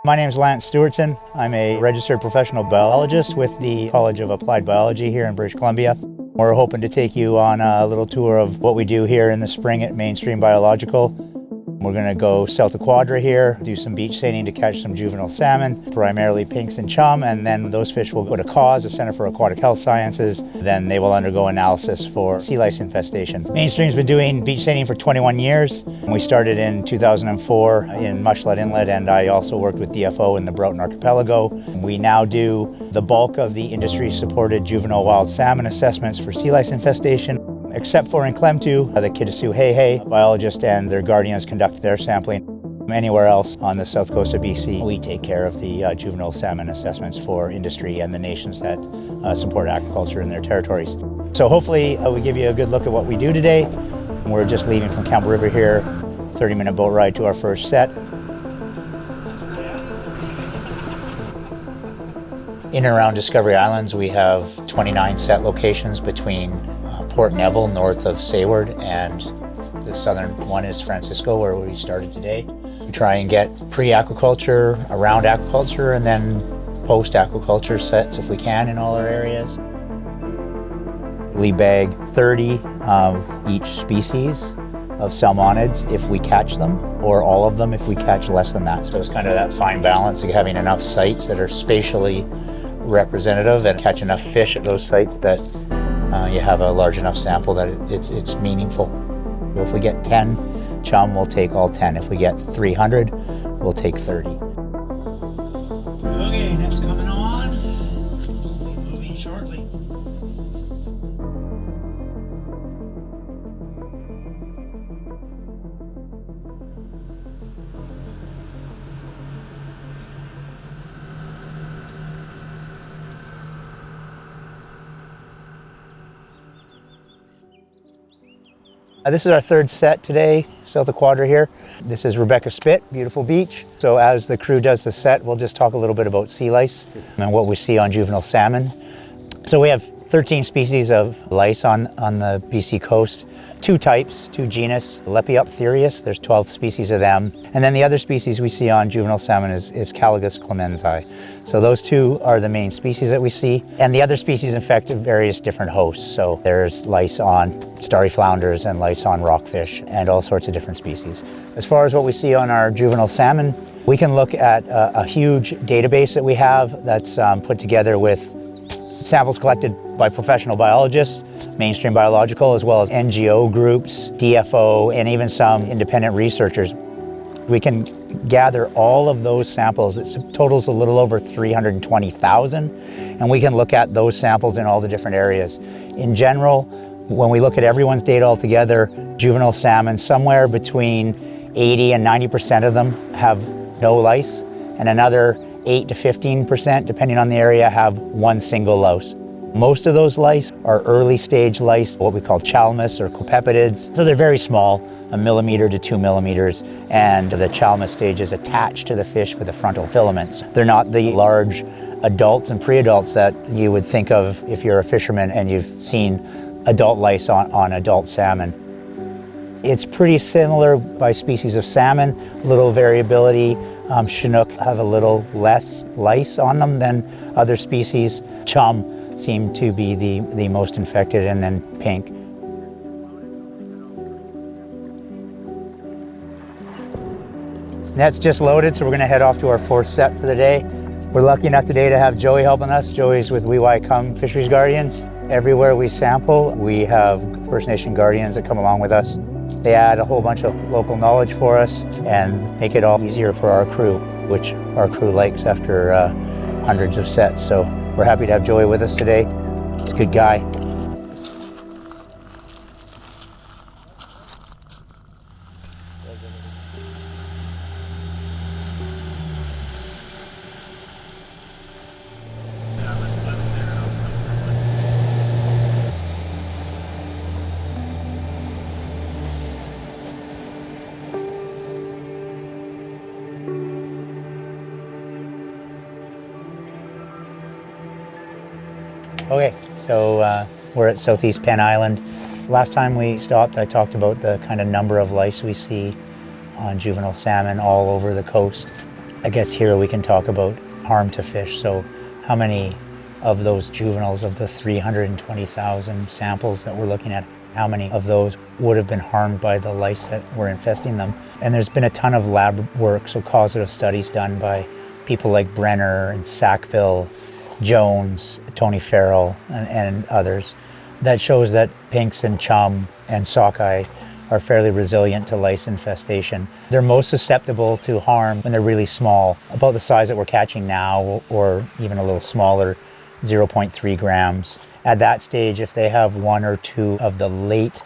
My name is Lance Stewartson. I'm a registered professional biologist with the College of Applied Biology here in British Columbia. We're hoping to take you on a little tour of what we do here in the spring at Mainstream Biological. We're going to go south of Quadra here, do some beach seining to catch some juvenile salmon, primarily pinks and chum, and then those fish will go to CAWS, the Center for Aquatic Health Sciences. Then they will undergo analysis for sea lice infestation. Mainstream's been doing beach seining for 21 years. We started in 2004 in Mushlet Inlet, and I also worked with DFO in the Broughton Archipelago. We now do the bulk of the industry-supported juvenile wild salmon assessments for sea lice infestation. Except for in Klemtu, the Kitasoo Hei biologists and their guardians conduct their sampling. Anywhere else on the south coast of BC, we take care of the juvenile salmon assessments for industry and the nations that support aquaculture in their territories. So hopefully we give you a good look at what we do today. We're just leaving from Campbell River here, 30-minute boat ride to our first set. In and around Discovery Islands, we have 29 set locations between Port Neville, north of Sayward, and the southern one is Francisco, where we started today. We try and get pre-aquaculture, around aquaculture, and then post-aquaculture sets if we can in all our areas. We bag 30 of each species of salmonids if we catch them, or all of them if we catch less than that. So it's kind of that fine balance of having enough sites that are spatially representative and catch enough fish at those sites that you have a large enough sample that it's meaningful. If we get 10 chum, we'll take all 10. If we get 300, we'll take 30. Okay, next coming on. We'll be moving shortly. This is our third set today, south of Quadra here. This is Rebecca Spit, beautiful beach. So as the crew does the set, we'll just talk a little bit about sea lice and what we see on juvenile salmon. So we have 13 species of lice on the BC coast. Two types, two genus, Lepiopterius, there's 12 species of them. And then the other species we see on juvenile salmon is Caligus clemensi. So those two are the main species that we see. And the other species infect various different hosts. So there's lice on starry flounders and lice on rockfish and all sorts of different species. As far as what we see on our juvenile salmon, we can look at a huge database that we have that's put together with samples collected by professional biologists, Mainstream Biological, as well as NGO groups, DFO, and even some independent researchers. We can gather all of those samples. It totals a little over 320,000, and we can look at those samples in all the different areas. In general, when we look at everyone's data altogether, juvenile salmon, somewhere between 80 and 90% of them have no lice, and another 8 to 15%, depending on the area, have one single louse. Most of those lice are early stage lice, what we call chalmus or copeptids. So they're very small, 1 millimeter to 2 millimeters, and the chalmus stage is attached to the fish with the frontal filaments. They're not the large adults and pre-adults that you would think of if you're a fisherman and you've seen adult lice on adult salmon. It's pretty similar by species of salmon, little variability. Chinook have a little less lice on them than other species. Chum seem to be the most infected, and then pink. Net's just loaded, so we're going to head off to our fourth set for the day. We're lucky enough today to have Joey helping us. Joey's with Cum Fisheries Guardians. Everywhere we sample, we have First Nation guardians that come along with us. They add a whole bunch of local knowledge for us and make it all easier for our crew, which our crew likes after hundreds of sets. So we're happy to have Joey with us today. He's a good guy. Okay, so we're at Southeast Penn Island. Last time we stopped, I talked about the kind of number of lice we see on juvenile salmon all over the coast. I guess here we can talk about harm to fish. So how many of those juveniles, of the 320,000 samples that we're looking at, how many of those would have been harmed by the lice that were infesting them? And there's been a ton of lab work, so causative studies done by people like Brenner and Sackville, Jones, Tony Farrell, and others, that shows that pinks and chum and sockeye are fairly resilient to lice infestation. They're most susceptible to harm when they're really small, about the size that we're catching now, or even a little smaller, 0.3 grams. At that stage, if they have one or two of the late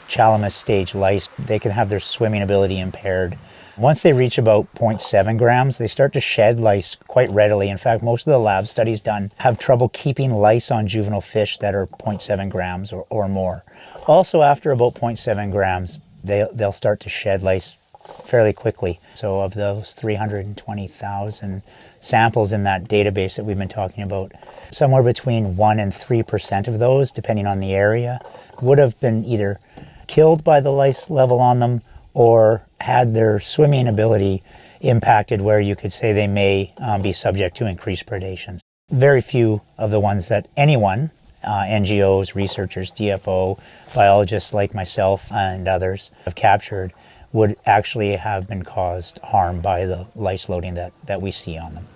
Chalamus stage lice, they can have their swimming ability impaired. Once they reach about 0.7 grams, they start to shed lice quite readily. In fact, most of the lab studies done have trouble keeping lice on juvenile fish that are 0.7 grams or more. Also, after about 0.7 grams, they'll start to shed lice fairly quickly. So of those 320,000 samples in that database that we've been talking about, somewhere between 1% and 3% of those, depending on the area, would have been either killed by the lice level on them or had their swimming ability impacted, where you could say they may be subject to increased predations. Very few of the ones that anyone, NGOs, researchers, DFO, biologists like myself and others have captured, would actually have been caused harm by the lice loading that we see on them.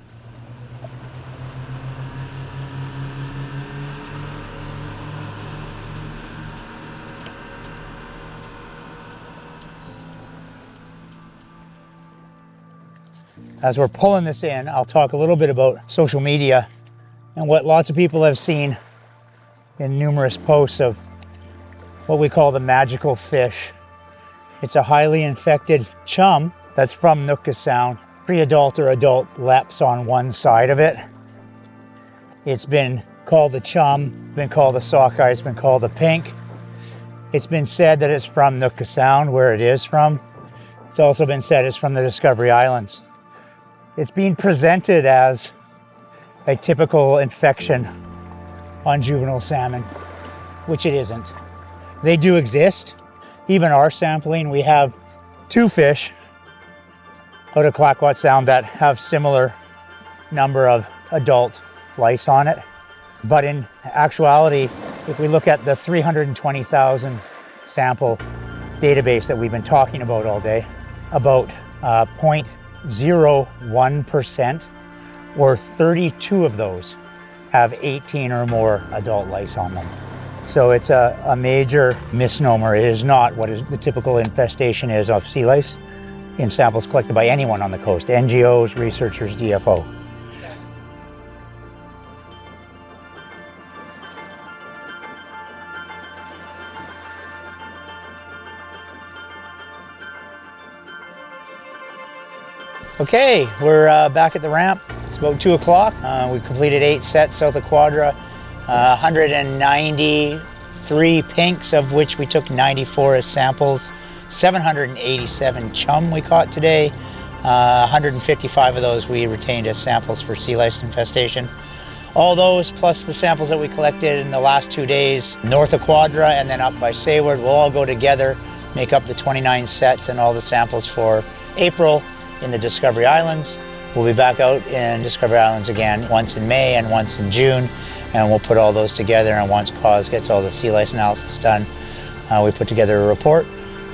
As we're pulling this in, I'll talk a little bit about social media and what lots of people have seen in numerous posts of what we call the magical fish. It's a highly infected chum that's from Nootka Sound. Pre-adult or adult leps on one side of it. It's been called the chum, been called the sockeye, it's been called the pink. It's been said that it's from Nootka Sound, where it is from. It's also been said it's from the Discovery Islands. It's being presented as a typical infection on juvenile salmon, which it isn't. They do exist. Even our sampling, we have 2 fish out of Clayoquot Sound that have similar number of adult lice on it. But in actuality, if we look at the 320,000 sample database that we've been talking about all day, about 0.01% or 32 of those have 18 or more adult lice on them. So it's a major misnomer. It is not what the typical infestation is of sea lice in samples collected by anyone on the coast, NGOs, researchers, DFO. Okay, we're back at the ramp. It's about 2 o'clock. We completed 8 sets south of Quadra, 193 pinks, of which we took 94 as samples, 787 chum we caught today. 155 of those we retained as samples for sea lice infestation. All those, plus the samples that we collected in the last 2 days, north of Quadra and then up by Sayward, will all go together, make up the 29 sets and all the samples for April in the Discovery Islands. We'll be back out in Discovery Islands again, once in May and once in June, and we'll put all those together, and once CAUS gets all the sea lice analysis done, we put together a report,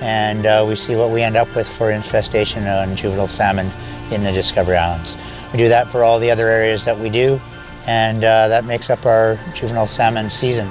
and we see what we end up with for infestation on juvenile salmon in the Discovery Islands. We do that for all the other areas that we do, and that makes up our juvenile salmon season.